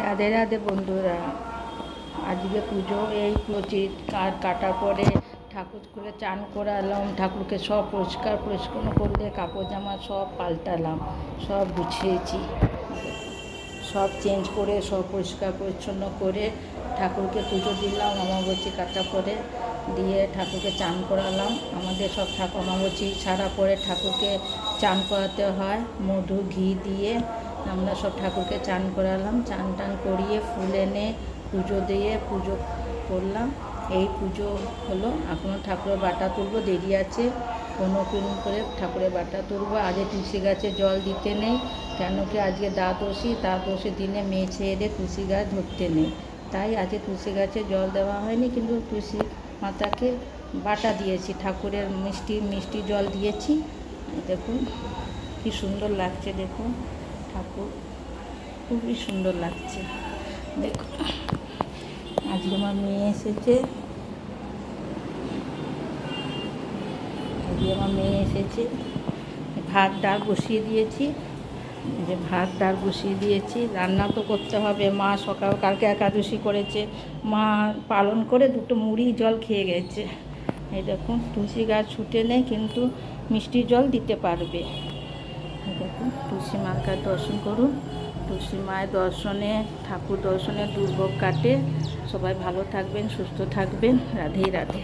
রাধে রাধে বন্ধুরা। আজকে পুজো, এই পুজো কাটার পরে ঠাকুর করে চান করালাম, ঠাকুরকে সব পরিষ্কার পরিচ্ছন্ন করলে কাপড় জামা সব পাল্টালাম, সব গুছিয়েছি, সব চেঞ্জ করে সব পরিষ্কার পরিচ্ছন্ন করে ঠাকুরকে পুজো দিলাম। অমাবস্যা কাটা পরে দিয়ে ঠাকুরকে চান করালাম। আমাদের সব ঠাকুর অমাবস্যা ছাড়া পরে ঠাকুরকে চান করাতে হয়, মধু ঘি দিয়ে আমরা সব ঠাকুরকে চান করালাম। চান টান করিয়ে ফুল এনে পুজো দিয়ে পুজো করলাম। এই পুজো হলো। এখনও ঠাকুরের বাটা তুলবো, দেরি আছে। কোনো করে ঠাকুরের বাটা তুলবো। আজকে তুলসী গাছে জল দিতে নেই, কেন কি আজকে দ্বাদশী দিনে মেয়ে ছেলেদের তুলসী গাছ ধরতে নেই, তাই আজকে তুলসী গাছে জল দেওয়া হয়নি। কিন্তু তুলসী মাতাকে বাটা দিয়েছি, ঠাকুরের মিষ্টি জল দিয়েছি। দেখুন কি সুন্দর লাগছে, দেখুন ঠাকুর খুবই সুন্দর লাগছে। দেখুন আজকে আমার মেয়ে এসেছে, ভাত ডাল বসিয়ে দিয়েছি। রান্না তো করতে হবে। মা কালকে একাদশী করেছে, মা পালন করে দুটো মুড়ি জল খেয়ে গেছে। এই দেখুন তুলসী গাছ ছুটে নেই, কিন্তু মিষ্টি জল দিতে পারবে। দেখুন তুলসী মাতার দর্শন করুন। তুলসী মায়ের দর্শনে, ঠাকুর দর্শনে দুর্ভোগ কাটে। সবাই ভালো থাকবেন, সুস্থ থাকবেন। রাধে রাধে।